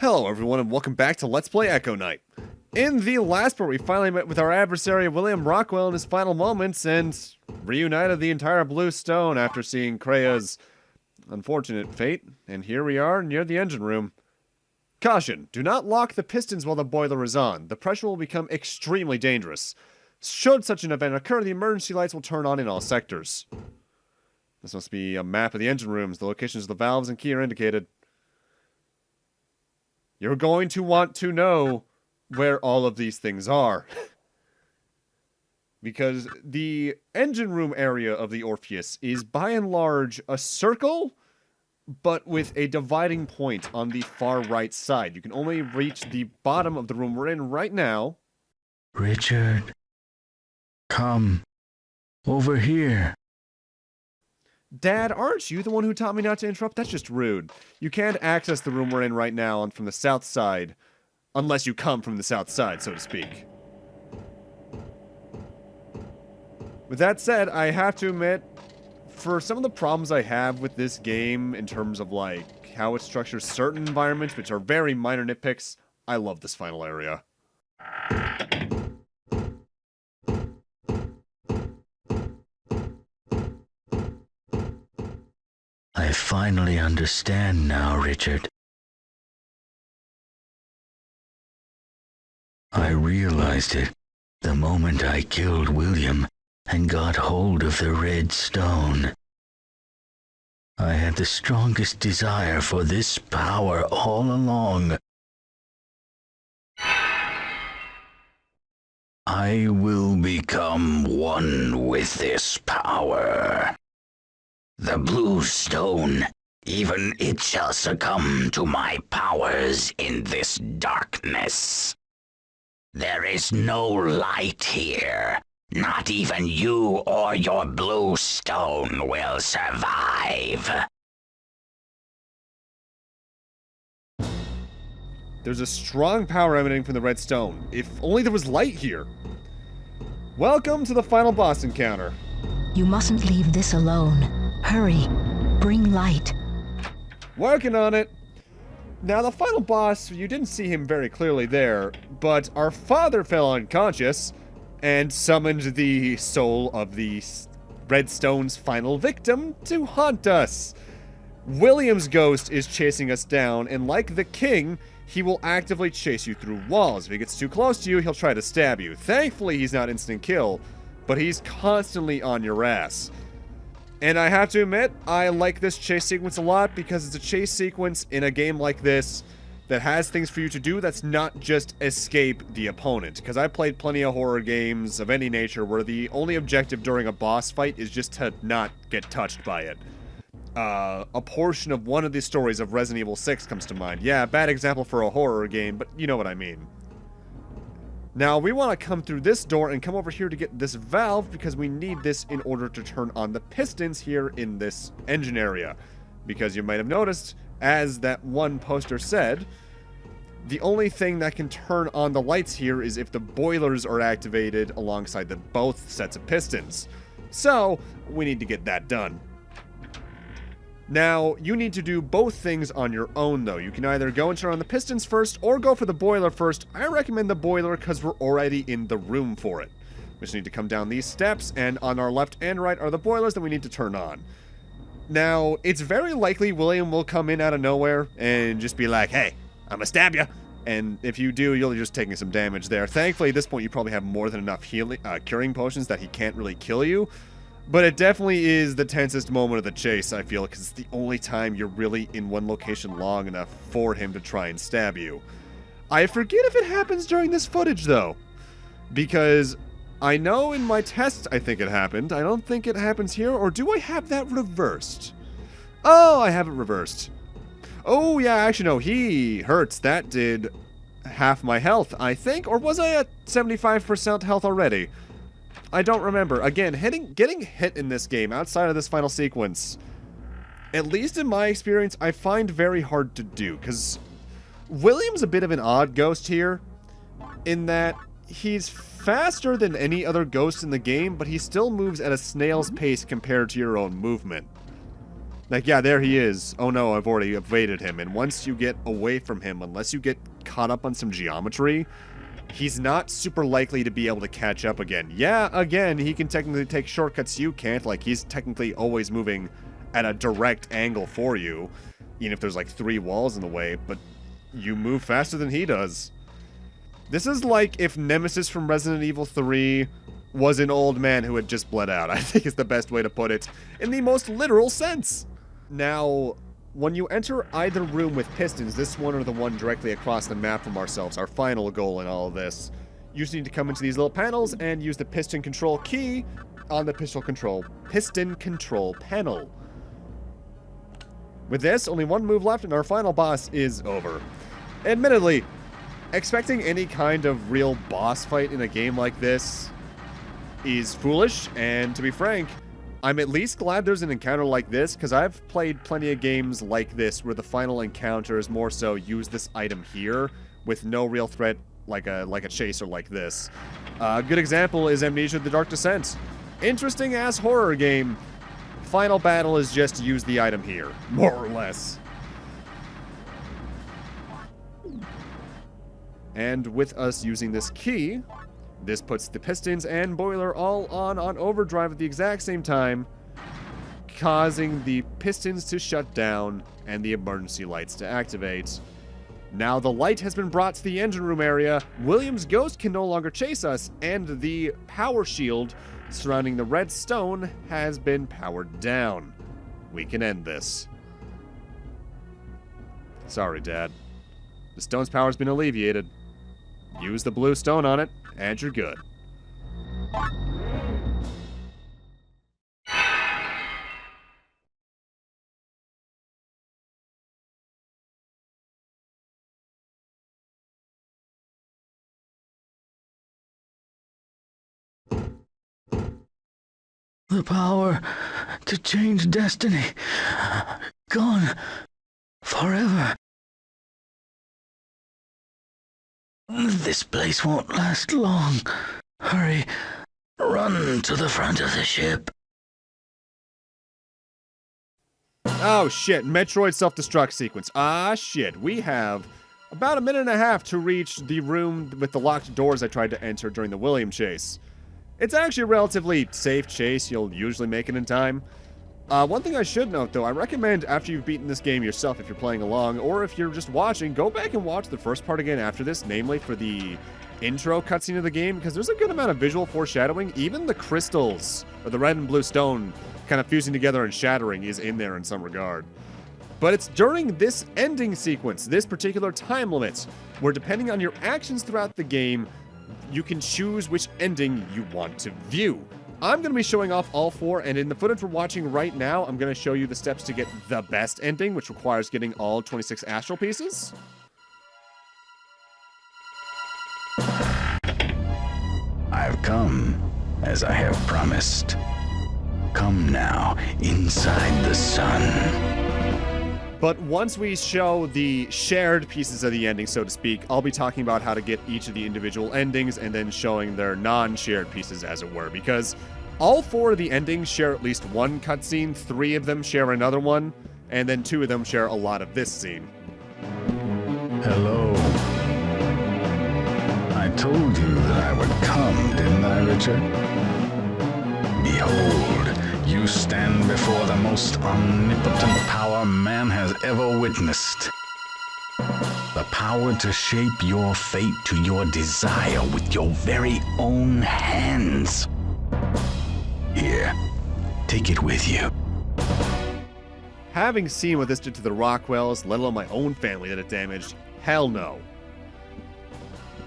Hello everyone and welcome back to Let's Play Echo Knight. In the last part we finally met with our adversary William Rockwell in his final moments and reunited the entire Blue Stone after seeing Krea's unfortunate fate, and here we are near the engine room. Caution, do not lock the pistons while the boiler is on. The pressure will become extremely dangerous. Should such an event occur, the emergency lights will turn on in all sectors. This must be a map of the engine rooms. The locations of the valves and key are indicated. You're going to want to know where all of these things are. Because the engine room area of the Orpheus is by and large a circle, but with a dividing point on the far right side. You can only reach the bottom of the room we're in right now. Richard, come over here. Dad, aren't you the one who taught me not to interrupt? That's just rude. You can't access the room we're in right now from the south side, unless you come from the south side, so to speak. With that said, I have to admit, for some of the problems I have with this game in terms of like how it structures certain environments, which are very minor nitpicks, I love this final area. I finally understand now, Richard. I realized it the moment I killed William and got hold of the red stone. I had the strongest desire for this power all along. I will become one with this power. The blue stone, even it shall succumb to my powers in this darkness. There is no light here. Not even you or your blue stone will survive. There's a strong power emanating from the red stone. If only there was light here. Welcome to the final boss encounter. You mustn't leave this alone. Hurry. Bring light. Working on it. Now, the final boss, you didn't see him very clearly there, but our father fell unconscious and summoned the soul of the Redstone's final victim to haunt us. William's ghost is chasing us down, and like the king, he will actively chase you through walls. If he gets too close to you, he'll try to stab you. Thankfully, he's not instant kill, but he's constantly on your ass. And I have to admit, I like this chase sequence a lot because it's a chase sequence in a game like this that has things for you to do that's not just escape the opponent. Because I played plenty of horror games of any nature where the only objective during a boss fight is just to not get touched by it. A portion of one of the stories of Resident Evil 6 comes to mind. Yeah, bad example for a horror game, but you know what I mean. Now, we want to come through this door and come over here to get this valve because we need this in order to turn on the pistons here in this engine area. Because you might have noticed, as that one poster said, the only thing that can turn on the lights here is if the boilers are activated alongside the both sets of pistons. So, we need to get that done. Now, you need to do both things on your own, though. You can either go and turn on the pistons first, or go for the boiler first. I recommend the boiler because we're already in the room for it. We just need to come down these steps, and on our left and right are the boilers that we need to turn on. Now, it's very likely William will come in out of nowhere and just be like, hey, I'm gonna stab ya. And if you do, you'll just taking some damage there. Thankfully, at this point, you probably have more than enough curing potions that he can't really kill you. But it definitely is the tensest moment of the chase, I feel, because it's the only time you're really in one location long enough for him to try and stab you. I forget if it happens during this footage, though, because I know in my test I think it happened. I don't think it happens here, or do I have that reversed? Oh, I have it reversed. Oh, yeah, actually, no, he hurts. That did half my health, I think, or was I at 75% health already? I don't remember. Again, getting hit in this game, outside of this final sequence, at least in my experience, I find very hard to do, because William's a bit of an odd ghost here, in that he's faster than any other ghost in the game, but he still moves at a snail's pace compared to your own movement. Like, yeah, there he is. Oh no, I've already evaded him. And once you get away from him, unless you get caught up on some geometry, he's not super likely to be able to catch up again. Yeah, again, he can technically take shortcuts you can't. Like, he's technically always moving at a direct angle for you, even if there's like 3 walls in the way, but you move faster than he does. This is like if Nemesis from Resident Evil 3 was an old man who had just bled out. I think is the best way to put it, in the most literal sense. Now, when you enter either room with pistons, this one or the one directly across the map from ourselves, our final goal in all of this, you just need to come into these little panels and use the piston control key on the piston control panel. With this, only one move left and our final boss is over. Admittedly, expecting any kind of real boss fight in a game like this is foolish, and to be frank, I'm at least glad there's an encounter like this, because I've played plenty of games like this where the final encounter is more so use this item here with no real threat like a chaser like this. A good example is Amnesia: The Dark Descent. Interesting ass horror game. Final battle is just use the item here, more or less. And with us using this key, this puts the pistons and boiler all on overdrive at the exact same time, causing the pistons to shut down and the emergency lights to activate. Now the light has been brought to the engine room area, William's ghost can no longer chase us, and the power shield surrounding the red stone has been powered down. We can end this. Sorry, Dad. The stone's power's been alleviated. Use the blue stone on it, and you're good. The power to change destiny. Gone. Forever. This place won't last long. Hurry. Run to the front of the ship. Oh shit, Metroid self-destruct sequence. Ah shit, we have about a minute and a half to reach the room with the locked doors I tried to enter during the William chase. It's actually a relatively safe chase, you'll usually make it in time. One thing I should note though, I recommend after you've beaten this game yourself if you're playing along, or if you're just watching, go back and watch the first part again after this, namely for the intro cutscene of the game, because there's a good amount of visual foreshadowing. Even the crystals, or the red and blue stone, kind of fusing together and shattering is in there in some regard. But it's during this ending sequence, this particular time limit, where depending on your actions throughout the game, you can choose which ending you want to view. I'm going to be showing off all 4, and in the footage we're watching right now, I'm going to show you the steps to get the best ending, which requires getting all 26 astral pieces. I've come, as I have promised. Come now, inside the sun. But once we show the shared pieces of the ending, so to speak, I'll be talking about how to get each of the individual endings and then showing their non-shared pieces, as it were, because all 4 of the endings share at least one cutscene, 3 of them share another one, and then 2 of them share a lot of this scene. Hello. I told you that I would come, didn't I, Richard? Behold, you stand before the most omnipotent power man has ever witnessed. The power to shape your fate to your desire with your very own hands. Here, take it with you. Having seen what this did to the Rockwells, let alone my own family that it damaged, hell no.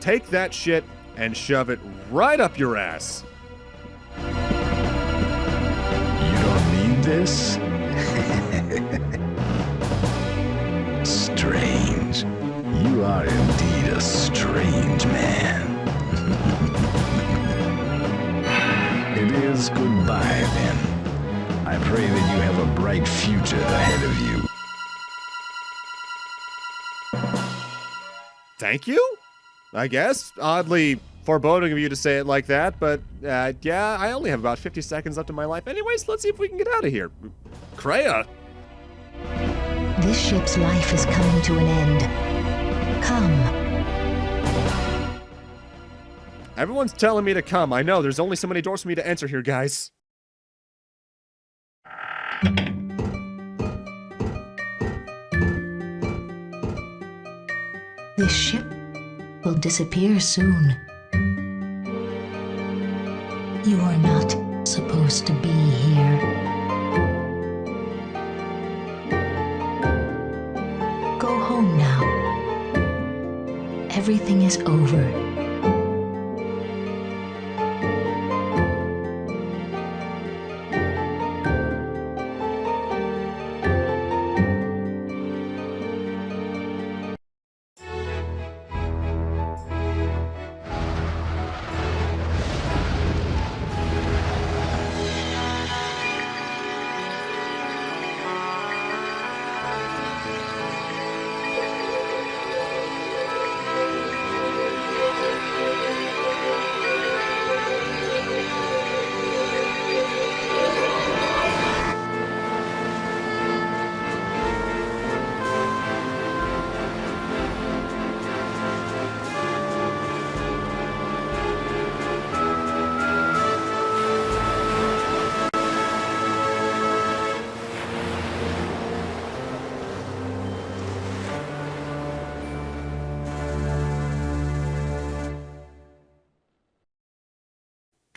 Take that shit and shove it right up your ass. You don't need this? Strange. You are indeed a strange man. It is goodbye, then. I pray that you have a bright future ahead of you. Thank you? I guess. Oddly foreboding of you to say it like that, but yeah, I only have about 50 seconds left in my life anyways. Let's see if we can get out of here. Kreia. This ship's life is coming to an end. Come. Everyone's telling me to come. I know, there's only so many doors for me to enter here, guys. This ship will disappear soon. You are not supposed to be here. Go home now. Everything is over.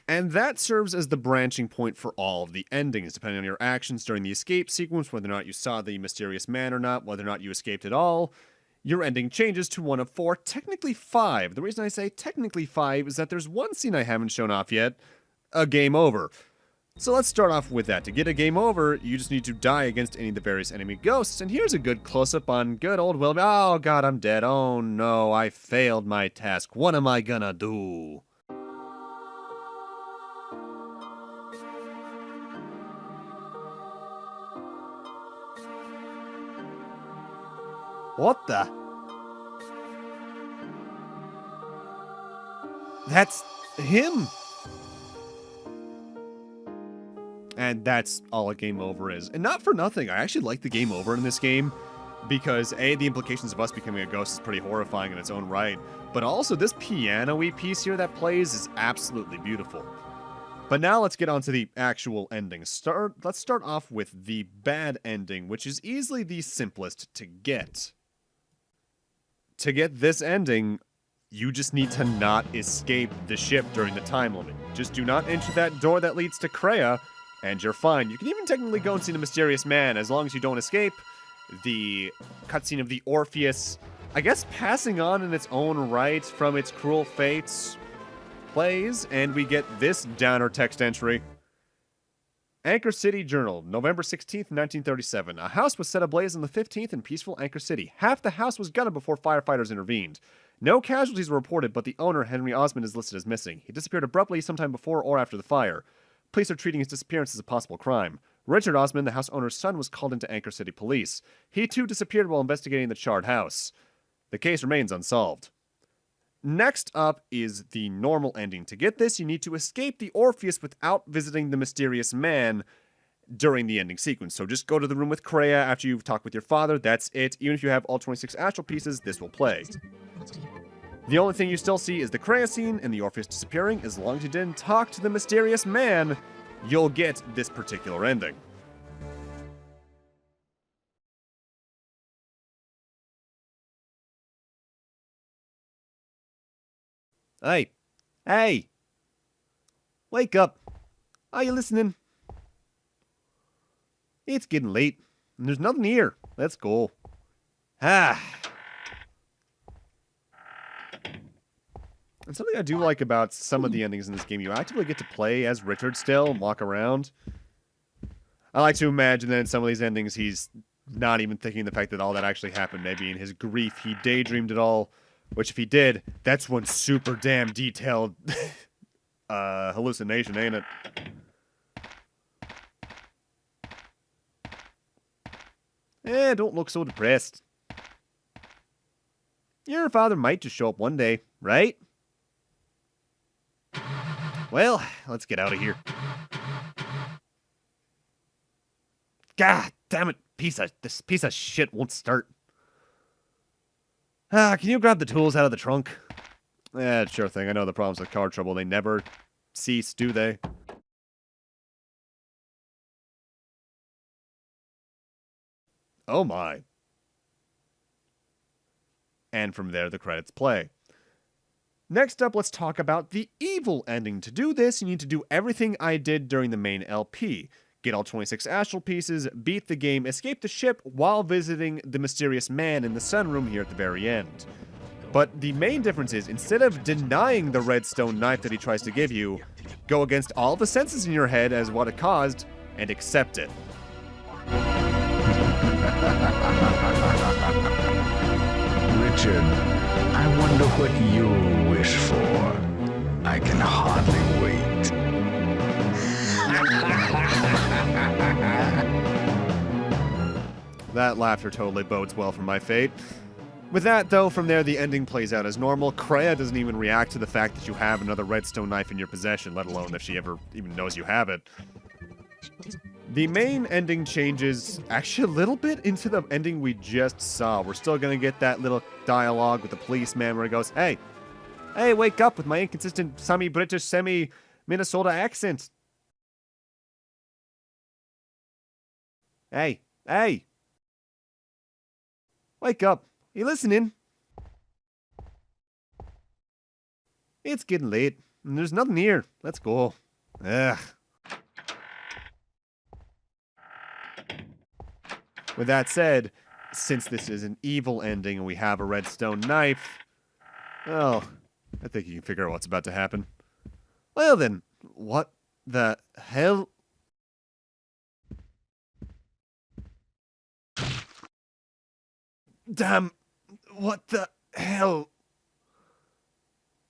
And that serves as the branching point for all of the endings, depending on your actions during the escape sequence, whether or not you saw the mysterious man or not, whether or not you escaped at all. Your ending changes to one of 4, technically 5. The reason I say technically 5 is that there's one scene I haven't shown off yet, a game over. So let's start off with that. To get a game over, you just need to die against any of the various enemy ghosts, and here's a good close-up on good old Willoughby. Oh god, I'm dead. Oh no, I failed my task. What am I gonna do? What the? That's him! And that's all a game over is. And not for nothing, I actually like the game over in this game, because A, the implications of us becoming a ghost is pretty horrifying in its own right, but also this piano-y piece here that plays is absolutely beautiful. But now let's get on to the actual ending. Let's start off with the bad ending, which is easily the simplest to get. To get this ending, you just need to not escape the ship during the time limit. Just do not enter that door that leads to Kreia, and you're fine. You can even technically go and see the mysterious man, as long as you don't escape. The cutscene of the Orpheus, I guess passing on in its own right from its cruel fates, plays, and we get this downer text entry. Anchor City Journal, November 16th, 1937. A house was set ablaze on the 15th in peaceful Anchor City. Half the house was gutted before firefighters intervened. No casualties were reported, but the owner, Henry Osmond, is listed as missing. He disappeared abruptly sometime before or after the fire. Police are treating his disappearance as a possible crime. Richard Osmond, the house owner's son, was called into Anchor City Police. He too disappeared while investigating the charred house. The case remains unsolved. Next up is the normal ending. To get this, you need to escape the Orpheus without visiting the mysterious man during the ending sequence. So just go to the room with Kreia after you've talked with your father. That's it. Even if you have all 26 astral pieces, this will play. The only thing you still see is the Kreia scene and the Orpheus disappearing. As long as you didn't talk to the mysterious man, you'll get this particular ending. Hey. Hey. Wake up. Are you listening? It's getting late, and there's nothing here. Let's go. Ah. And something I do like about some of the endings in this game, you actively get to play as Richard still and walk around. I like to imagine that in some of these endings, he's not even thinking the fact that all that actually happened. Maybe in his grief, he daydreamed it all. Which, if he did, that's one super damn detailed hallucination, ain't it? Don't look so depressed. Your father might just show up one day, right? Well, let's get out of here. God damn it. This piece of shit won't start. Can you grab the tools out of the trunk? Sure thing. I know the problems with car trouble. They never cease, do they? Oh my. And from there, the credits play. Next up, let's talk about the evil ending. To do this, you need to do everything I did during the main LP. Get all 26 astral pieces, beat the game, escape the ship while visiting the mysterious man in the sunroom here at the very end. But the main difference is, instead of denying the redstone knife that he tries to give you, go against all the senses in your head as what it caused, and accept it. Richard, I wonder what you'll wish for. I can hardly wait. That laughter totally bodes well for my fate. With that, though, from there the ending plays out as normal. Kreia doesn't even react to the fact that you have another redstone knife in your possession, let alone if she ever even knows you have it. The main ending changes actually a little bit into the ending we just saw. We're still going to get that little dialogue with the policeman where he goes, Hey, wake up with my inconsistent semi-British, semi-Minnesota accent. Hey. Wake up. You listening? It's getting late, and there's nothing here. Let's go. Ugh. With that said, since this is an evil ending and we have a redstone knife, well, I think you can figure out what's about to happen. Well then, what the hell? Damn, what the hell?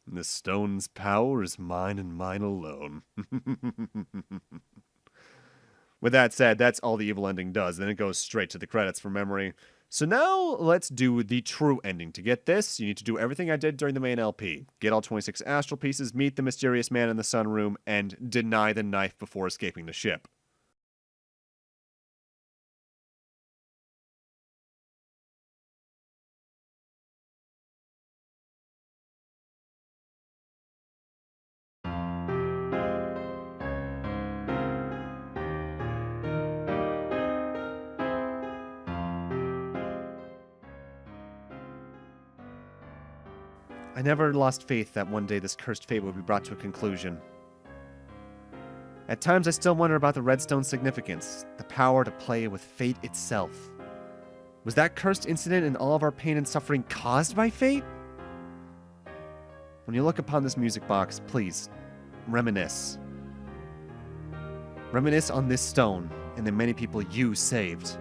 The stone's power is mine and mine alone. With that said, that's all the evil ending does. Then it goes straight to the credits from memory. So now let's do the true ending. To get this, you need to do everything I did during the main LP. Get all 26 astral pieces, meet the mysterious man in the sunroom, and deny the knife before escaping the ship. I never lost faith that one day this cursed fate would be brought to a conclusion. At times I still wonder about the redstone's significance, the power to play with fate itself. Was that cursed incident and all of our pain and suffering caused by fate? When you look upon this music box, please, reminisce. Reminisce on this stone and the many people you saved.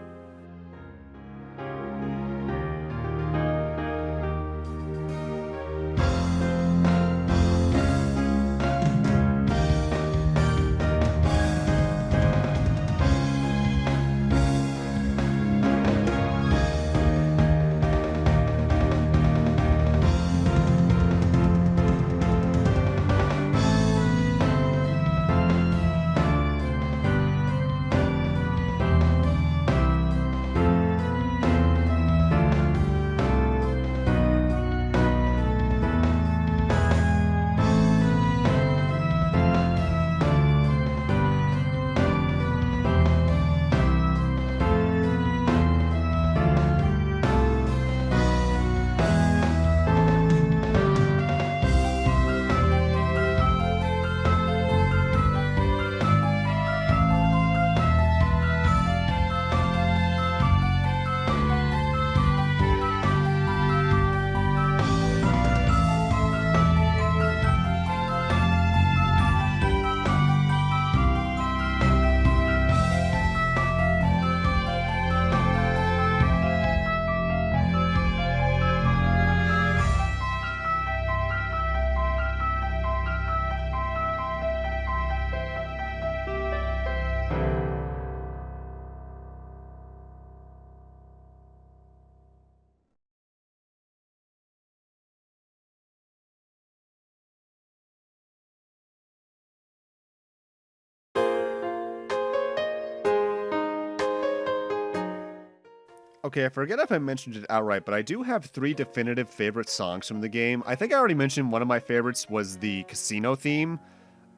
Okay, I forget if I mentioned it outright, but I do have 3 definitive favorite songs from the game. I think I already mentioned one of my favorites was the casino theme,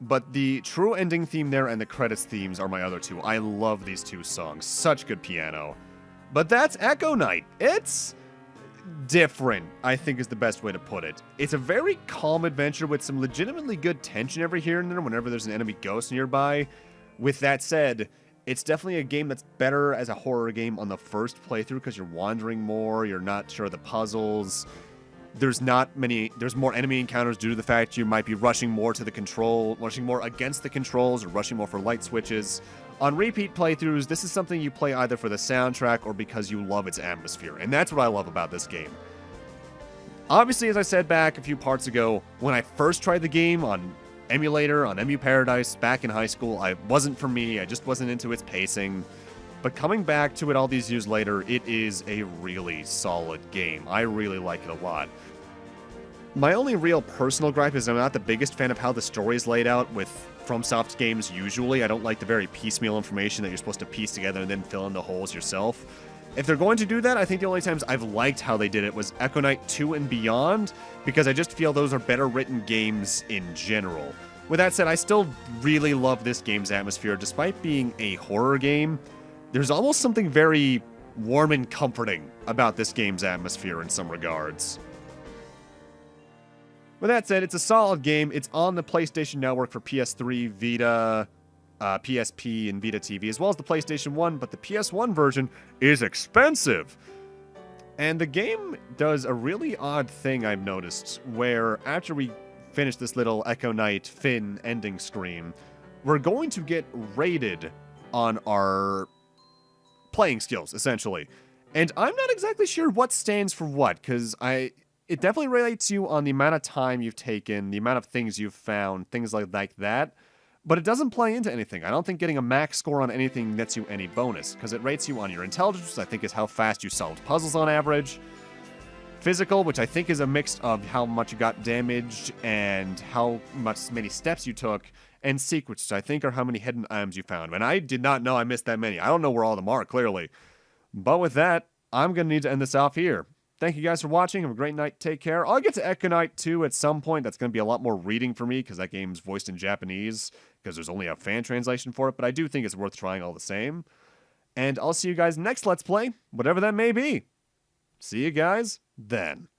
but the true ending theme there and the credits themes are my other 2. I love these 2 songs. Such good piano. But that's Echo Knight. It's different, I think is the best way to put it. It's a very calm adventure with some legitimately good tension every here and there whenever there's an enemy ghost nearby. With that said, it's definitely a game that's better as a horror game on the first playthrough because you're wandering more, you're not sure of the puzzles. There's more enemy encounters due to the fact you might be rushing more against the controls or rushing more for light switches. On repeat playthroughs, this is something you play either for the soundtrack or because you love its atmosphere, and that's what I love about this game. Obviously, as I said back a few parts ago, when I first tried the game on emulator, on Emu Paradise, back in high school, it wasn't for me, I just wasn't into its pacing. But coming back to it all these years later, it is a really solid game. I really like it a lot. My only real personal gripe is I'm not the biggest fan of how the story is laid out with FromSoft games usually. I don't like the very piecemeal information that you're supposed to piece together and then fill in the holes yourself. If they're going to do that, I think the only times I've liked how they did it was Echo Knight 2 and Beyond, because I just feel those are better written games in general. With that said, I still really love this game's atmosphere. Despite being a horror game, there's almost something very warm and comforting about this game's atmosphere in some regards. With that said, it's a solid game. It's on the PlayStation Network for PS3, Vita, PSP, and Vita TV, as well as the PlayStation 1, but the PS1 version is expensive. And the game does a really odd thing I've noticed, where after we finish this little Echo Knight Finn ending screen, we're going to get rated on our playing skills, essentially. And I'm not exactly sure what stands for what, because it definitely relates you on the amount of time you've taken, the amount of things you've found, things like that. But it doesn't play into anything. I don't think getting a max score on anything nets you any bonus, because it rates you on your intelligence, which I think is how fast you solved puzzles on average. Physical, which I think is a mix of how much you got damaged and many steps you took. And secrets, which I think are how many hidden items you found. And I did not know I missed that many. I don't know where all of them are, clearly. But with that, I'm going to need to end this off here. Thank you guys for watching. Have a great night. Take care. I'll get to Echo Knight 2 at some point. That's going to be a lot more reading for me because that game's voiced in Japanese because there's only a fan translation for it. But I do think it's worth trying all the same. And I'll see you guys next Let's Play, whatever that may be. See you guys then.